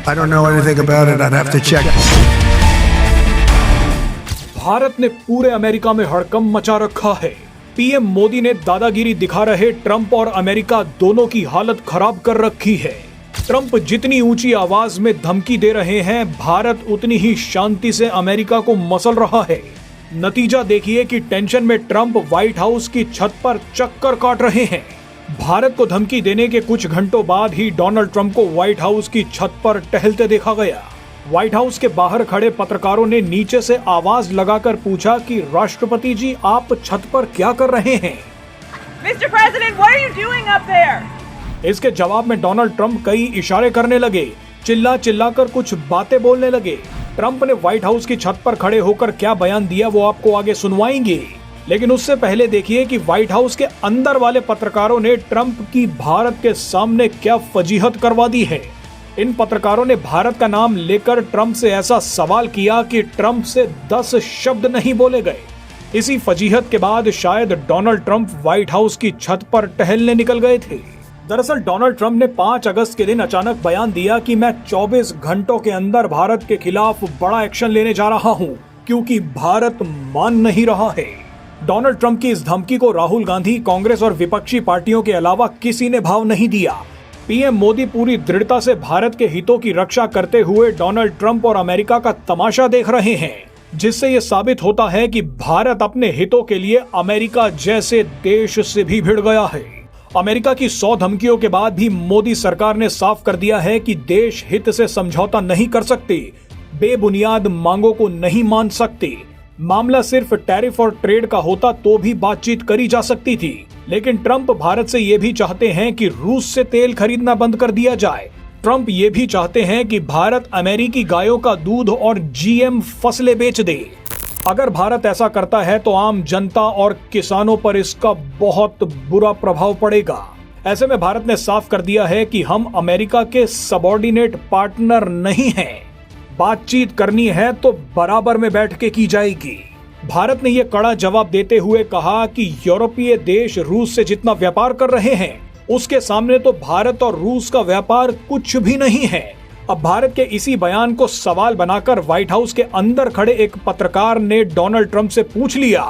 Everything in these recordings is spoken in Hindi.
I don't know anything about it. I'd have to check. Bharat ने पूरे अमेरिका में हड़कंप मचा रखा है। पीएम मोदी ने दादागिरी दिखा रहे ट्रंप और अमेरिका दोनों की हालत खराब कर रखी है। ट्रंप जितनी ऊंची आवाज में धमकी दे रहे हैं, भारत उतनी ही शांति से अमेरिका को मसल रहा है। नतीजा देखिए कि टेंशन में ट्रंप व्हाइट हाउस की छत पर चक्कर काट रहे हैं। भारत को धमकी देने के कुछ घंटों बाद ही डोनाल्ड ट्रंप को व्हाइट हाउस की छत पर टहलते देखा गया। व्हाइट हाउस के बाहर खड़े पत्रकारों ने नीचे से आवाज लगाकर पूछा कि राष्ट्रपति जी, आप छत पर क्या कर रहे हैं? Mr. President, what are you doing up there? इसके जवाब में डोनाल्ड ट्रंप कई इशारे करने लगे, चिल्ला कर कुछ बातें बोलने लगे। ट्रंप ने व्हाइट हाउस की छत पर खड़े होकर क्या बयान दिया वो आपको आगे सुनवाएंगे, लेकिन उससे पहले देखिए कि व्हाइट हाउस के अंदर वाले पत्रकारों ने ट्रंप की भारत के सामने क्या फजीहत करवा दी है। इन पत्रकारों ने भारत का नाम लेकर ट्रंप से ऐसा सवाल किया कि ट्रंप से 10 शब्द नहीं बोले गए। इसी फजीहत के बाद शायद डोनाल्ड ट्रंप व्हाइट हाउस की छत पर टहलने निकल गए थे। दरअसल डोनाल्ड ट्रंप ने 5 अगस्त के दिन अचानक बयान दिया कि मैं 24 घंटों के अंदर भारत के खिलाफ बड़ा एक्शन लेने जा रहा हूं, क्योंकि भारत मान नहीं रहा है। डोनाल्ड ट्रंप की इस धमकी को राहुल गांधी, कांग्रेस और विपक्षी पार्टियों के अलावा किसी ने भाव नहीं दिया। पीएम मोदी पूरी दृढ़ता से भारत के हितों की रक्षा करते हुए डोनाल्ड ट्रंप और अमेरिका का तमाशा देख रहे हैं, जिससे ये साबित होता है कि भारत अपने हितों के लिए अमेरिका जैसे देश से भी भिड़ गया है। अमेरिका की 100 धमकियों के बाद भी मोदी सरकार ने साफ कर दिया है कि देश हित से समझौता नहीं कर सकते, बेबुनियाद मांगों को नहीं मान सकते। मामला सिर्फ टैरिफ और ट्रेड का होता तो भी बातचीत करी जा सकती थी, लेकिन ट्रंप भारत से ये भी चाहते हैं कि रूस से तेल खरीदना बंद कर दिया जाए। ट्रंप ये भी चाहते हैं कि भारत अमेरिकी गायों का दूध और जीएम फसलें बेच दे। अगर भारत ऐसा करता है तो आम जनता और किसानों पर इसका बहुत बुरा प्रभाव पड़ेगा। ऐसे में भारत ने साफ कर दिया है कि हम अमेरिका के सबऑर्डिनेट पार्टनर नहीं हैं। बातचीत करनी है तो बराबर में बैठ के की जाएगी। भारत ने यह कड़ा जवाब देते हुए कहा कि यूरोपीय देश रूस से जितना व्यापार कर रहे हैं, उसके सामने तो भारत और रूस का व्यापार कुछ भी नहीं है। अब भारत के इसी बयान को सवाल बनाकर व्हाइट हाउस के अंदर खड़े एक पत्रकार ने डोनाल्ड ट्रंप से पूछ लिया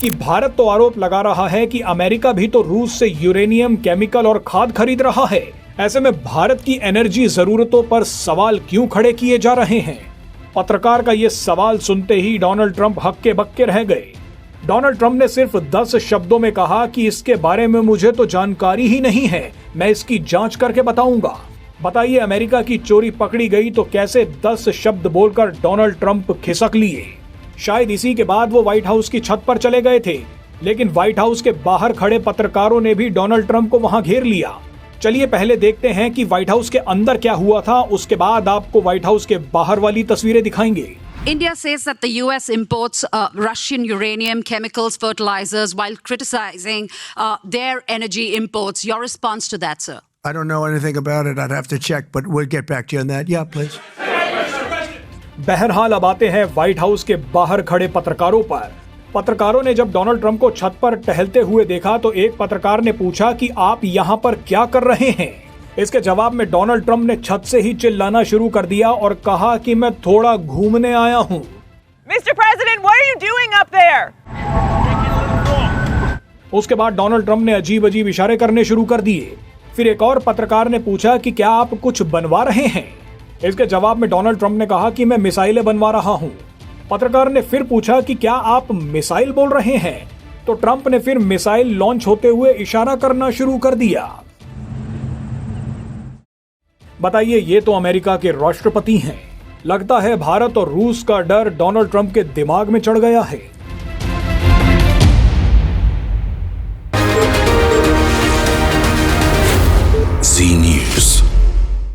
कि भारत तो आरोप लगा रहा है कि अमेरिका भी तो रूस से यूरेनियम, केमिकल और खाद खरीद रहा है। ऐसे में भारत की एनर्जी जरूरतों पर सवाल क्यों खड़े किए जा रहे हैं? पत्रकार का ये सवाल सुनते ही डोनाल्ड ट्रंप हक्के बक्के रह गए। डोनाल्ड ट्रंप ने सिर्फ 10 शब्दों में कहा कि इसके बारे में मुझे तो जानकारी ही नहीं है, मैं इसकी जांच करके बताऊंगा। बताइए, अमेरिका की चोरी पकड़ी गई तो कैसे 10 शब्द बोलकर डोनाल्ड ट्रंप खिसक लिए। शायद इसी के बाद वो व्हाइट हाउस की छत पर चले गए थे, लेकिन व्हाइट हाउस के बाहर खड़े पत्रकारों ने भी डोनाल्ड ट्रंप को वहां घेर लिया। चलिए पहले देखते हैं कि व्हाइट हाउस के अंदर क्या हुआ था, उसके बाद आपको व्हाइट हाउस के बाहर वाली तस्वीरें दिखाएंगे। India says that the US imports Russian uranium, chemicals, fertilizers, while criticizing their energy imports. Your response to that, sir? I don't know anything about it. I'd have to check, but we'll get back to you on that. Yeah, please. बहरहाल अब आते हैं व्हाइट हाउस के बाहर खड़े पत्रकारों पर। पत्रकारों ने जब डोनाल्ड ट्रंप को छत पर टहलते हुए देखा तो एक पत्रकार ने पूछा कि आप यहाँ पर क्या कर रहे हैं। इसके जवाब में डोनाल्ड ट्रंप ने छत से ही चिल्लाना शुरू कर दिया और कहा कि मैं थोड़ा घूमने आया हूँ। Mr. President, what are you doing up there? उसके बाद डोनाल्ड ट्रंप ने अजीब अजीब इशारे करने शुरू कर दिए। फिर एक और पत्रकार ने पूछा कि क्या आप कुछ बनवा रहे हैं। इसके जवाब में डोनाल्ड ट्रंप ने कहा कि मैं मिसाइलें बनवा रहा हूँ। पत्रकार ने फिर पूछा कि क्या आप मिसाइल बोल रहे हैं, तो ट्रंप ने फिर मिसाइल लॉन्च होते हुए इशारा करना शुरू कर दिया। बताइए, ये तो अमेरिका के राष्ट्रपति हैं। लगता है भारत और रूस का डर डोनाल्ड ट्रंप के दिमाग में चढ़ गया है।